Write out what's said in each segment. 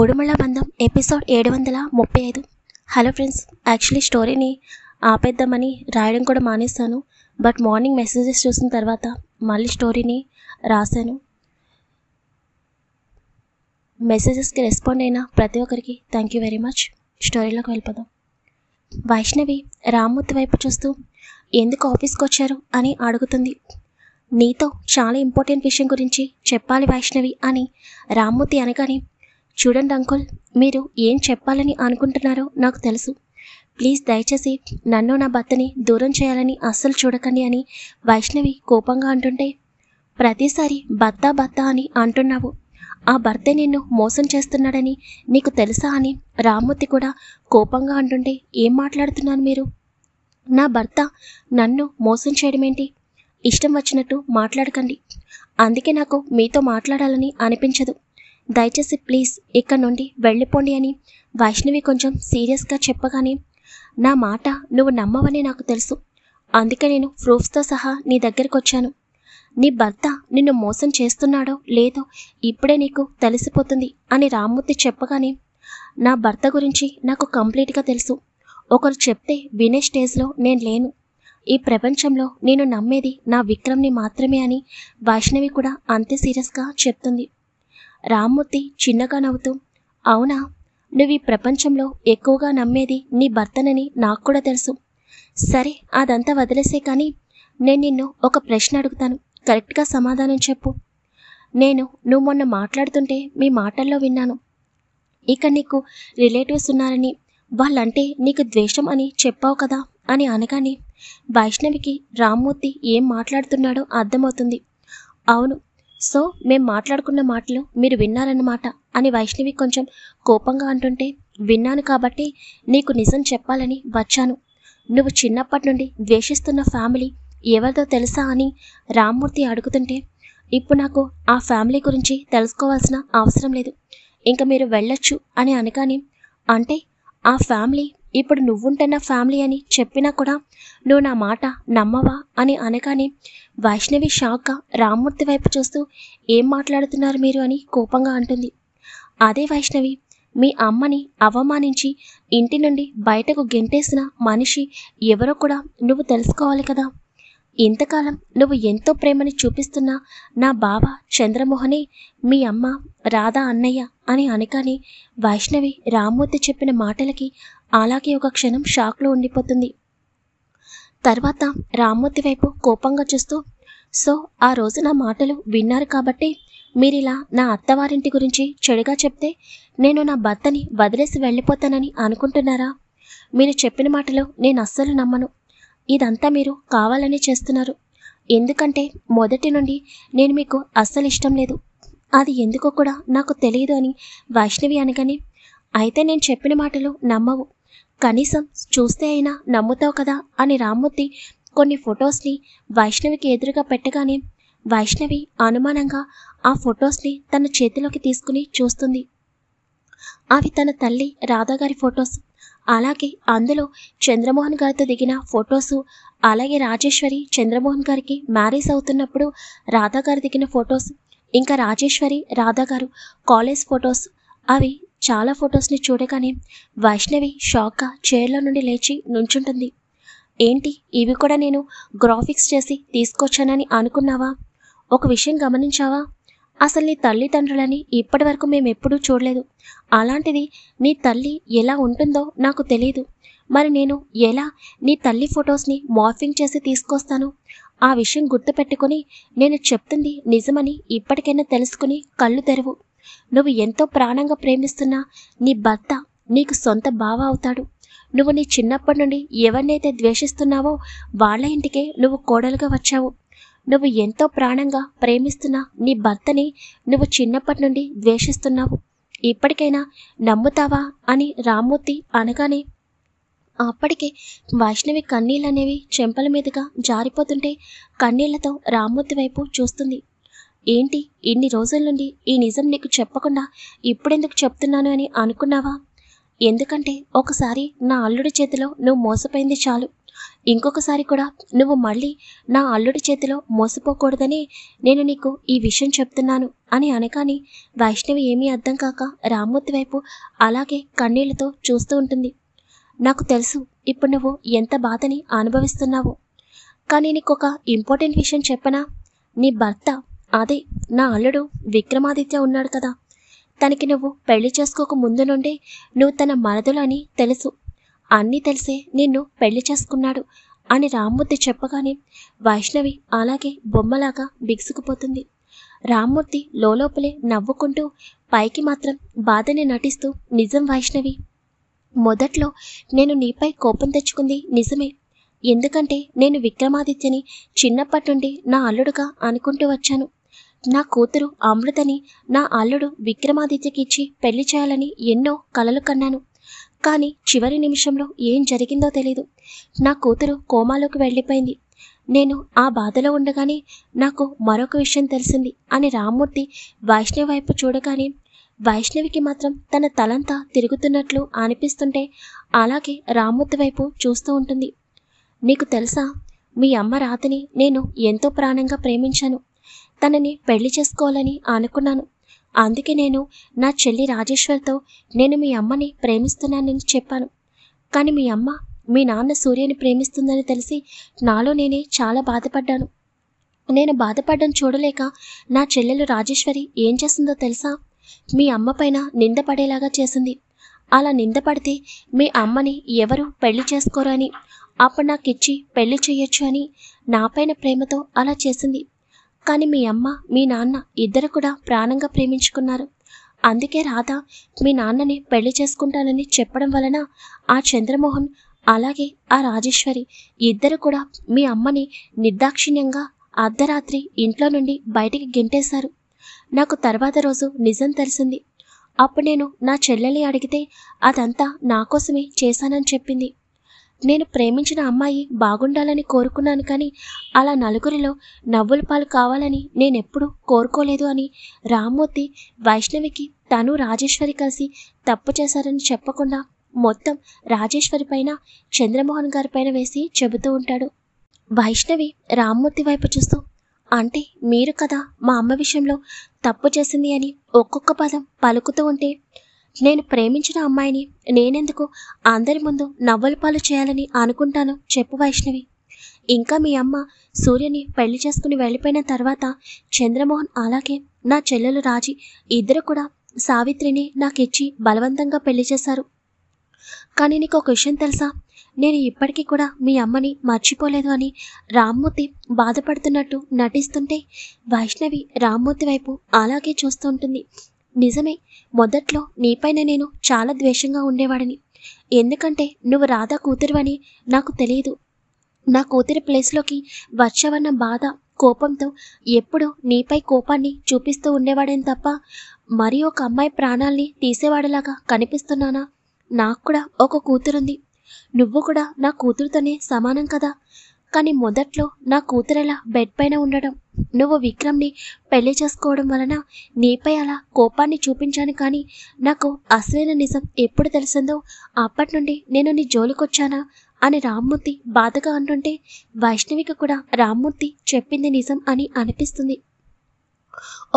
మూడుముళ్ళ బంధం episode 735. Hello friends, actually స్టోరీని ఆపేద్దామని రాయడం కూడా మానేస్తాను. బట్ మార్నింగ్ మెసేజెస్ చూసిన తర్వాత మళ్ళీ స్టోరీని రాశాను. మెసేజెస్కి రెస్పాండ్ అయిన ప్రతి ఒక్కరికి థ్యాంక్ యూ వెరీ మచ్. స్టోరీలోకి వెళ్ళిపోదాం. వైష్ణవి రామ్మూర్తి వైపు చూస్తూ ఎందుకు ఆఫీస్కి వచ్చారు అని అడుగుతుంది. నీతో చాలా ఇంపార్టెంట్ విషయం గురించి చెప్పాలి వైష్ణవి అని రామ్మూర్తి అనగానే, చూడండి అంకుల్, మీరు ఏం చెప్పాలని అనుకుంటున్నారో నాకు తెలుసు. ప్లీజ్ దయచేసి నన్ను నా భర్తని దూరం చేయాలని అస్సలు చూడకండి అని వైష్ణవి కోపంగా అంటుంటే, ప్రతిసారి భర్త భర్త అని అంటున్నావు. ఆ భర్తే నిన్ను మోసం చేస్తున్నాడని నీకు తెలుసా అని రామ్మూర్తి కూడా కోపంగా అంటుంటే, ఏం మాట్లాడుతున్నారు మీరు? నా భర్త నన్ను మోసం చేయడమేంటి? ఇష్టం వచ్చినట్టు మాట్లాడకండి. అందుకే నాకు మీతో మాట్లాడాలని అనిపించదు. దయచేసి ప్లీజ్ ఇక్కడి నుండి వెళ్ళిపోండి అని వైష్ణవి కొంచెం సీరియస్గా చెప్పగానే, నా మాట నువ్వు నమ్మవని నాకు తెలుసు. అందుకే నేను ప్రూఫ్స్తో సహా నీ దగ్గరికి వచ్చాను. నీ భర్త నిన్ను మోసం చేస్తున్నాడో లేదో ఇప్పుడే నీకు తెలిసిపోతుంది అని రామ్మూర్తి చెప్పగానే, నా భర్త గురించి నాకు కంప్లీట్గా తెలుసు. ఒకరు చెప్తే వినే స్టేజ్లో నేను లేను. ఈ ప్రపంచంలో నేను నమ్మేది నా విక్రమ్ని మాత్రమే అని వైష్ణవి కూడా అంతే సీరియస్గా చెప్తుంది. రామ్మూర్తి చిన్నగా నవ్వుతూ, అవునా, నువ్వు ఈ ప్రపంచంలో ఎక్కువగా నమ్మేది నీ భర్తనని నాకు కూడా తెలుసు. సరే, అదంతా వదిలేసే కానీ నేను నిన్ను ఒక ప్రశ్న అడుగుతాను, కరెక్ట్గా సమాధానం చెప్పు. నువ్వు మొన్న మాట్లాడుతుంటే మీ మాటల్లో విన్నాను, ఇక నీకు రిలేటివ్స్ ఉన్నారని, వాళ్ళంటే నీకు ద్వేషం అని చెప్పావు కదా అని అనగానే వైష్ణవికి రామ్మూర్తి ఏం మాట్లాడుతున్నాడో అర్థమవుతుంది. అవును, సో మేం మాట్లాడుకున్న మాటలు మీరు విన్నారన్నమాట అని వైష్ణవి కొంచెం కోపంగా అంటుంటే, విన్నాను కాబట్టి నీకు నిజం చెప్పాలని వచ్చాను. నువ్వు చిన్నప్పటి నుండి ద్వేషిస్తున్న ఫ్యామిలీ ఎవరిదో తెలుసా అని రామ్మూర్తి అడుగుతుంటే, ఇప్పుడు నాకు ఆ ఫ్యామిలీ గురించి తెలుసుకోవాల్సిన అవసరం లేదు, ఇంకా మీరు వెళ్ళొచ్చు అని అనగానే, అంటే ఆ ఫ్యామిలీ ఇప్పుడు నువ్వుంటున్న ఫ్యామిలీ అని చెప్పినా కూడా నువ్వు నా మాట నమ్మవా అని అనగానే వైష్ణవి షాక్గా రామ్మూర్తి వైపు చూస్తూ, ఏం మాట్లాడుతున్నారు మీరు అని కోపంగా అంటుంది. అదే వైష్ణవి, మీ అమ్మని అవమానించి ఇంటి నుండి బయటకు గెంటేసిన మనిషి ఎవరో కూడా నువ్వు తెలుసుకోవాలి కదా. ఇంతకాలం నువ్వు ఎంతో ప్రేమని చూపిస్తున్న నా బావ చంద్రమోహనే మీ అమ్మ రాధా అన్నయ్య అని అనగానే వైష్ణవి రామ్మూర్తి చెప్పిన మాటలకి అలాగే ఒక క్షణం షాక్లో ఉండిపోతుంది. తర్వాత రామ్మూర్తి వైపు కోపంగా చూస్తూ, సో ఆ రోజు నా మాటలు విన్నారు కాబట్టి మీరిలా నా అత్తవారింటి గురించి చెడుగా చెప్తే నేను నా భర్తని వదిలేసి వెళ్ళిపోతానని అనుకుంటున్నారా? మీరు చెప్పిన మాటలు నేను అస్సలు నమ్మను. ఇదంతా మీరు కావాలని చేస్తున్నారు. ఎందుకంటే మొదటి నుండి నేను మీకు అస్సలు ఇష్టం లేదు. అది ఎందుకో కూడా నాకు తెలియదు అని వైష్ణవి అనగానే, అయితే నేను చెప్పిన మాటలు నమ్మవు, కనీసం చూస్తే అయినా నమ్ముతావు కదా అని రామ్మూర్తి కొన్ని ఫొటోస్ని వైష్ణవికి ఎదురుగా పెట్టగానే వైష్ణవి అనుమానంగా ఆ ఫొటోస్ని తన చేతిలోకి తీసుకుని చూస్తుంది. అవి తన తల్లి రాధాగారి ఫొటోస్. అలాగే అందులో చంద్రమోహన్ గారితో దిగిన ఫొటోసు, అలాగే రాజేశ్వరి చంద్రమోహన్ గారికి మ్యారేజ్ అవుతున్నప్పుడు రాధాగారు దిగిన ఫొటోస్, ఇంకా రాజేశ్వరి రాధాగారు కాలేజ్ ఫొటోస్, అవి చాలా ఫొటోస్ని చూడగానే వైష్ణవి షాక్గా చైర్లో నుండి లేచి నుంచుంటుంది. ఏంటి, ఇవి కూడా నేను గ్రాఫిక్స్ చేసి తీసుకొచ్చానని అనుకున్నావా? ఒక విషయం గమనించావా? అసలు నీ తల్లిదండ్రులని ఇప్పటి వరకు మేమెప్పుడూ చూడలేదు. అలాంటిది నీ తల్లి ఎలా ఉంటుందో నాకు తెలియదు. మరి నేను ఎలా నీ తల్లి ఫొటోస్ని మార్ఫింగ్ చేసి తీసుకొస్తాను? ఆ విషయం గుర్తుపెట్టుకుని నేను చెప్తుంది నిజమని ఇప్పటికైనా తెలుసుకుని కళ్ళు తెరువు. నువ్వు ఎంతో ప్రాణంగా ప్రేమిస్తున్నా నీ భర్త నీకు సొంత బావ అవుతాడు. నువ్వు నీ చిన్నప్పటి నుండి ఎవరినైతే ద్వేషిస్తున్నావో వాళ్ళ ఇంటికే నువ్వు కోడలుగా వచ్చావు. నువ్వు ఎంతో ప్రాణంగా ప్రేమిస్తున్న నీ భర్తని నువ్వు చిన్నప్పటి నుండి ద్వేషిస్తున్నావు. ఇప్పటికైనా నమ్ముతావా అని రామ్మూర్తి అనగానే అప్పటికే వైష్ణవి కన్నీళ్ళనేవి చెంపల మీదుగా జారిపోతుంటే కన్నీళ్లతో రామ్మూర్తి వైపు చూస్తుంది. ఏంటి, ఇన్ని రోజుల నుండి ఈ నిజం నీకు చెప్పకుండా ఇప్పుడెందుకు చెప్తున్నాను అని అనుకున్నావా? ఎందుకంటే ఒకసారి నా అల్లుడి చేతిలో నువ్వు మోసపోయింది చాలు. ఇంకొకసారి కూడా నువ్వు మళ్ళీ నా అల్లుడి చేతిలో మోసపోకూడదని నేను నీకు ఈ విషయం చెప్తున్నాను అని అనగానే వైష్ణవి ఏమీ అర్థం కాక రామ్మూర్తి వైపు అలాగే కన్నీళ్లతో చూస్తూ ఉంటుంది. నాకు తెలుసు ఇప్పుడు నువ్వు ఎంత బాధని అనుభవిస్తున్నావో, కానీ నీకు ఒక ఇంపార్టెంట్ విషయం చెప్పనా? నీ భర్త, అదే నా అల్లుడు విక్రమాదిత్య ఉన్నాడు కదా, తనకి నువ్వు పెళ్లి చేసుకోక ముందు నుండే నువ్వు తన మరదలు అని తెలుసు. అన్నీ తెలిసే నిన్ను పెళ్లి చేసుకున్నాడు అని రామ్మూర్తి చెప్పగానే వైష్ణవి అలాగే బొమ్మలాగా బిగుసుకుపోతుంది. రామ్మూర్తి లోపలే నవ్వుకుంటూ పైకి మాత్రం బాధని నటిస్తూ, నిజం వైష్ణవి, మొదట్లో నేను నీపై కోపం తెచ్చుకుంది నిజమే. ఎందుకంటే నేను విక్రమాదిత్యని చిన్నప్పటి నుండి నా అల్లుడుగా అనుకుంటూ వచ్చాను. నా కూతురు అమృతని నా అల్లుడు విక్రమాదిత్యకి ఇచ్చి పెళ్లి చేయాలని ఎన్నో కలలు కన్నాను. కానీ చివరి నిమిషంలో ఏం జరిగిందో తెలీదు. నా కూతురు కోమాలోకి వెళ్ళిపోయింది. నేను ఆ బాధలో ఉండగానే నాకు మరొక విషయం తెలిసింది అని రామ్మూర్తి వైష్ణవి వైపు చూడగానే వైష్ణవికి మాత్రం తన తలంతా తిరుగుతున్నట్లు అనిపిస్తుంటే అలాగే రామ్మూర్తి వైపు చూస్తూ ఉంటుంది. నీకు తెలుసా, మీ అమ్మ రాతని నేను ఎంతో ప్రాణంగా ప్రేమించాను. తనని పెళ్లి చేసుకోవాలని అనుకున్నాను. అందుకే నేను నా చెల్లి రాజేశ్వర్తో నేను మీ అమ్మని ప్రేమిస్తున్నానని చెప్పాను. కానీ మీ అమ్మ మీ నాన్న సూర్యని ప్రేమిస్తుందని తెలిసి నాలో నేనే చాలా బాధపడ్డాను. నేను బాధపడ్డం చూడలేక నా చెల్లెలు రాజేశ్వరి ఏం చేసిందో తెలుసా? మీ అమ్మ పైన నింద పడేలాగా చేసింది. అలా నింద పడితే మీ అమ్మని ఎవరు పెళ్లి చేసుకోరు అని, అప్పుడు నాకిచ్చి పెళ్లి చేయొచ్చు అని నాపైన ప్రేమతో అలా చేసింది. కానీ మీ అమ్మ మీ నాన్న ఇద్దరు కూడా ప్రాణంగా ప్రేమించుకున్నారు. అందుకే రాధ మీ నాన్నని పెళ్లి చేసుకుంటానని చెప్పడం వలన ఆ చంద్రమోహన్ అలాగే ఆ రాజేశ్వరి ఇద్దరు కూడా మీ అమ్మని నిర్దాక్షిణ్యంగా అర్ధరాత్రి ఇంట్లో నుండి బయటికి గెంటేశారు. నాకు తర్వాత రోజు నిజం తెలిసింది. అప్పుడు నేను నా చెల్లెల్ని అడిగితే అదంతా నా కోసమే చేశానని చెప్పింది. నేను ప్రేమించిన అమ్మాయి బాగుండాలని కోరుకున్నాను, కానీ అలా నలుగురిలో నవ్వుల పాలు కావాలని నేనెప్పుడూ కోరుకోలేదు అని రామ్మూర్తి వైష్ణవికి తను రాజేశ్వరి కలిసి తప్పు చేశారని చెప్పకుండా మొత్తం రాజేశ్వరి పైన చంద్రమోహన్ గారి పైన వేసి చెబుతూ ఉంటాడు. వైష్ణవి రామ్మూర్తి వైపు చూస్తూ, అంటే మీరు కదా మా అమ్మ విషయంలో తప్పు చేసింది అని ఒక్కొక్క పదం పలుకుతూ ఉంటే నేను ప్రేమించిన అమ్మాయిని నేనెందుకు అందరి ముందు నవ్వుల పాలు చేయాలని అనుకుంటాను చెప్పు వైష్ణవి. ఇంకా మీ అమ్మ సూర్యని పెళ్లి చేసుకుని వెళ్ళిపోయిన తర్వాత చంద్రమోహన్ అలాగే నా చెల్లెలు రాజీ ఇద్దరు కూడా సావిత్రిని నాకిచ్చి బలవంతంగా పెళ్లి చేశారు. కానీ నీకు ఒక విషయం తెలుసా, నేను ఇప్పటికీ కూడా మీ అమ్మని మర్చిపోలేదు అని రామ్మూర్తి బాధపడుతున్నట్టు నటిస్తుంటే వైష్ణవి రామ్మూర్తి వైపు అలాగే చూస్తూ ఉంటుంది. నిజమే, మొదట్లో నీపైన నేను చాలా ద్వేషంగా ఉండేవాడిని. ఎందుకంటే నువ్వు రాధా కూతురువని నాకు తెలియదు. నా కూతురి ప్లేస్లోకి వచ్చావన్న బాధ, కోపంతో ఎప్పుడు నీపై కోపాన్ని చూపిస్తూ ఉండేవాడని తప్ప మరి ఒక అమ్మాయి ప్రాణాల్ని తీసేవాడిలాగా కనిపిస్తున్నానా? నాకు కూడా ఒక కూతురుంది. నువ్వు కూడా నా కూతురుతోనే సమానం కదా. కానీ మొదట్లో నా కూతురెలా బెడ్ పైన ఉండడం, నువ్వు విక్రమ్ని పెళ్లి చేసుకోవడం వలన నీపై అలా కోపాన్ని చూపించాను. కానీ నాకు అసలైన నిజం ఎప్పుడు తెలిసిందో అప్పటి నుండి నేను నీ జోలికొచ్చానా అని రామ్మూర్తి బాధగా అంటుంటే వైష్ణవికి కూడా రామ్మూర్తి చెప్పింది నిజం అని అనిపిస్తుంది.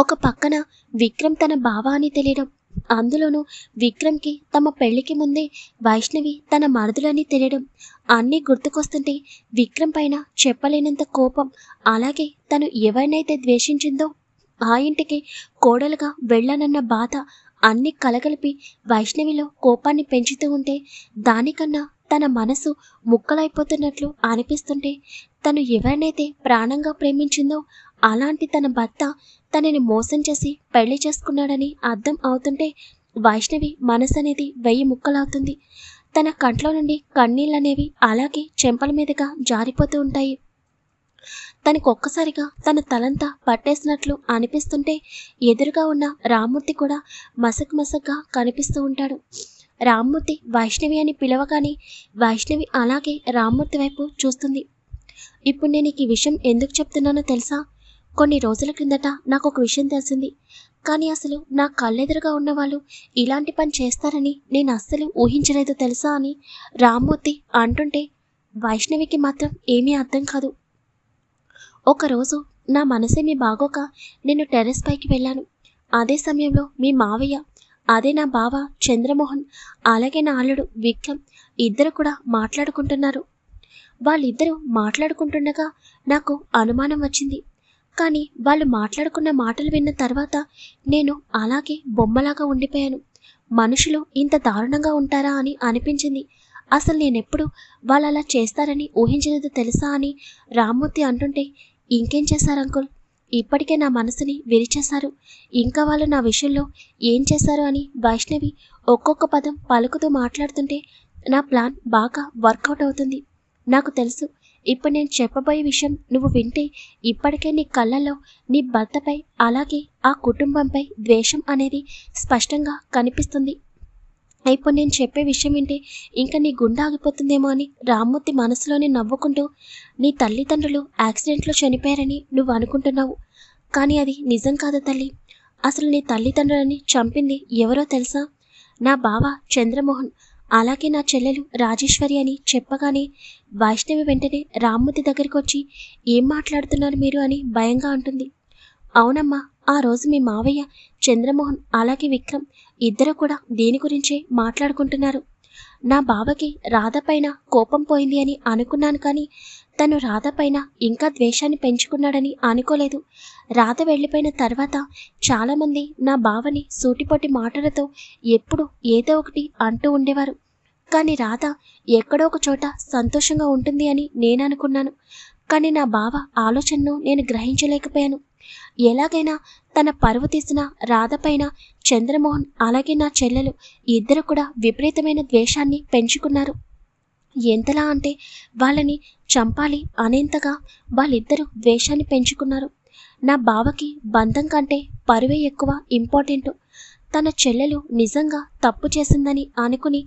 ఒక పక్కన విక్రమ్ తన బావ అని తెలియడం, అందులోనూ విక్రమ్కి తమ పెళ్లికి ముందే వైష్ణవి తన మరదులని తెలియడం అన్నీ గుర్తుకొస్తుంటే విక్రమ్ పైన చెప్పలేనంత కోపం, అలాగే తను ఎవరినైతే ద్వేషించిందో ఆ ఇంటికి కోడలుగా వెళ్ళానన్న బాధ అన్నీ కలగలిపి వైష్ణవిలో కోపాన్ని పెంచుతూ ఉంటే దానికన్నా తన మనసు ముక్కలైపోతున్నట్లు అనిపిస్తుంటే తను ఎవరినైతే ప్రాణంగా ప్రేమించిందో అలాంటి తన భర్త తనని మోసం చేసి పెళ్లి చేసుకున్నాడని అర్థం అవుతుంటే వైష్ణవి మనసు అనేది 1000 ముక్కలవుతుంది. తన కంట్లో నుండి కన్నీళ్ళనేవి అలాగే చెంపల మీదుగా జారిపోతూ ఉంటాయి. తనకొక్కసారిగా తన తలంతా పట్టేసినట్లు అనిపిస్తుంటే ఎదురుగా ఉన్న రామ్మూర్తి కూడా మసగ్గా కనిపిస్తూ ఉంటాడు. రామ్మూర్తి వైష్ణవి అని పిలవగానే వైష్ణవి అలాగే రామ్మూర్తి వైపు చూస్తుంది. ఇప్పుడు నేను ఈ విషయం ఎందుకు చెప్తున్నానో తెలుసా? కొన్ని రోజుల క్రిందట నాకు ఒక విషయం తెలిసింది. కానీ అసలు నా కళ్ళెదురుగా ఉన్నవాళ్ళు ఇలాంటి పని చేస్తారని నేను అస్సలు ఊహించలేదు తెలుసా అని రామ్మూర్తి అంటుంటే వైష్ణవికి మాత్రం ఏమీ అర్థం కాదు. ఒకరోజు నా మనసేమీ బాగోక నేను టెర్రస్ పైకి వెళ్ళాను. అదే సమయంలో మీ మావయ్య, అదే నా బావ చంద్రమోహన్, అలాగే నా అల్లుడు విక్రమ్ ఇద్దరు కూడా మాట్లాడుకుంటున్నారు. వాళ్ళిద్దరూ మాట్లాడుకుంటుండగా నాకు అనుమానం వచ్చింది. కానీ వాళ్ళు మాట్లాడుకున్న మాటలు విన్న తర్వాత నేను అలాగే బొమ్మలాగా ఉండిపోయాను. మనుషులు ఇంత దారుణంగా ఉంటారా అని అనిపించింది. అసలు నేనెప్పుడు వాళ్ళు అలా చేస్తారని ఊహించలేదు తెలుసా అని రామ్మూర్తి అంటుంటే, ఇంకేం చేశారు అంకుల్, ఇప్పటికే నా మనసుని విరిచేశారు. ఇంకా వాళ్ళు నా విషయంలో ఏం చేశారు అని వైష్ణవి ఒక్కొక్క పదం పలుకుతూ మాట్లాడుతుంటే నా ప్లాన్ బాగా వర్కౌట్ అవుతుంది. నాకు తెలుసు, ఇప్పుడు నేను చెప్పబోయే విషయం నువ్వు వింటే ఇప్పటికే నీ కళ్ళల్లో నీ భర్తపై అలాగే ఆ కుటుంబంపై ద్వేషం అనేది స్పష్టంగా కనిపిస్తుంది. ఇప్పుడు నేను చెప్పే విషయం వింటే ఇంకా నీ గుండె ఆగిపోతుందేమో అని రామ్మూర్తి మనసులోనే నవ్వుకుంటూ, నీ తల్లిదండ్రులు యాక్సిడెంట్లో చనిపోయారని నువ్వు అనుకుంటున్నావు, కానీ అది నిజం కాదు తల్లి. అసలు నీ తల్లిదండ్రులని చంపింది ఎవరో తెలుసా? నా బావ చంద్రమోహన్, అలాగే నా చెల్లెలు రాజేశ్వరి అని చెప్పగానే వైష్ణవి వెంటనే రామ్మూర్తి దగ్గరికి వచ్చి, ఏం మాట్లాడుతున్నారు మీరు అని భయంగా అంటుంది. అవునమ్మా, ఆ రోజు మీ మావయ్య చంద్రమోహన్ అలాగే విక్రమ్ ఇద్దరు కూడా దీని గురించే మాట్లాడుకుంటున్నారు. నా బావకి రాధ పైన కోపం పోయింది అని అనుకున్నాను, కానీ తను రాధ పైన ఇంకా ద్వేషాన్ని పెంచుకున్నాడని అనుకోలేదు. రాధ వెళ్ళిపోయిన తర్వాత చాలామంది నా బావని సూటిపోటి మాటలతో ఎప్పుడు ఏదో ఒకటి అంటూ ఉండేవారు. కానీ రాధ ఎక్కడో ఒక చోట సంతోషంగా ఉంటుంది అని నేను అనుకున్నాను. కానీ నా బావ ఆలోచనను నేను గ్రహించలేకపోయాను. ఎలాగైనా తన పరువు తీసిన రాధ పైన చంద్రమోహన్ అలాగే నా చెల్లెలు ఇద్దరు కూడా విపరీతమైన ద్వేషాన్ని పెంచుకున్నారు. ఎంతలా అంటే వాళ్ళని చంపాలి అనేంతగా వాళ్ళిద్దరూ ద్వేషాన్ని పెంచుకున్నారు. నా బావకి బంధం కంటే పరువే ఎక్కువ ఇంపార్టెంట్. తన చెల్లెలు నిజంగా తప్పు చేసిందని అనుకుని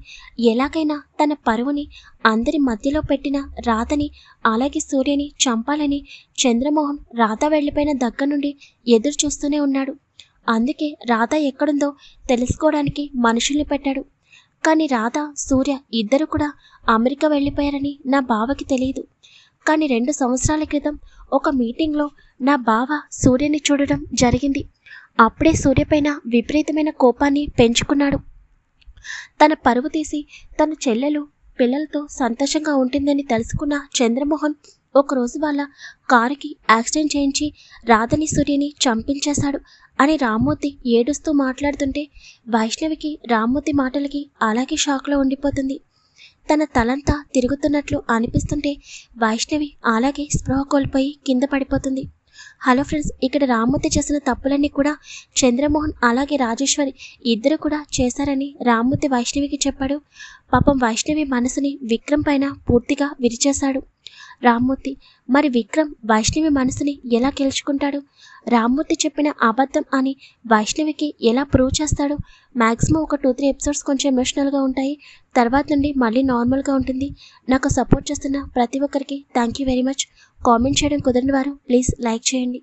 ఎలాగైనా తన పరువుని అందరి మధ్యలో పెట్టిన రాధని అలాగే సూర్యని చంపాలని చంద్రమోహన్ రాధ వెళ్ళిపోయిన దగ్గర నుండి ఎదురు చూస్తూనే ఉన్నాడు. అందుకే రాధ ఎక్కడుందో తెలుసుకోవడానికి మనుషుల్ని పెట్టాడు. కానీ రాధ సూర్య ఇద్దరు కూడా అమెరికా వెళ్ళిపోయారని నా బావకి తెలియదు. కానీ 2 సంవత్సరాల క్రితం ఒక మీటింగ్లో నా బావ సూర్యని చూడడం జరిగింది. అప్పుడే సూర్యపైన విపరీతమైన కోపాన్ని పెంచుకున్నాడు. తన పరువు తీసి తన చెల్లెలు పిల్లలతో సంతోషంగా ఉంటుందని తెలుసుకున్న చంద్రమోహన్ ఒకరోజు వాళ్ళ కారుకి యాక్సిడెంట్ చేయించి రాధని సూర్యని చంపించేశాడు అని రామ్మూర్తి ఏడుస్తూ మాట్లాడుతుంటే వైష్ణవికి రామ్మూర్తి మాటలకి అలాగే షాక్లో ఉండిపోతుంది. తన తలంతా తిరుగుతున్నట్లు అనిపిస్తుంటే వైష్ణవి అలాగే స్పృహ కోల్పోయి కింద పడిపోతుంది. హలో ఫ్రెండ్స్, ఇక్కడ రామ్మూర్తి చేసిన తప్పులన్నీ కూడా చంద్రమోహన్ అలాగే రాజేశ్వరి ఇద్దరు కూడా చేశారని రామ్మూర్తి వైష్ణవికి చెప్పాడు. పాపం వైష్ణవి మనసుని విక్రమ్ పైన పూర్తిగా విరిచేశాడు రామ్మూర్తి. మరి విక్రమ్ వైష్ణవి మనసుని ఎలా గెలుచుకుంటాడు? రామ్మూర్తి చెప్పిన అబద్ధం అని వైష్ణవికి ఎలా ప్రూవ్ చేస్తాడు? మ్యాక్సిమం ఒక 2-3 ఎపిసోడ్స్ కొంచెం ఎమోషనల్గా ఉంటాయి. తర్వాత నుండి మళ్ళీ నార్మల్గా ఉంటుంది. నాకు సపోర్ట్ చేస్తున్న ప్రతి ఒక్కరికి thank you very much. Comment చేయడం కుదరని వారు ప్లీజ్ లైక్ చేయండి.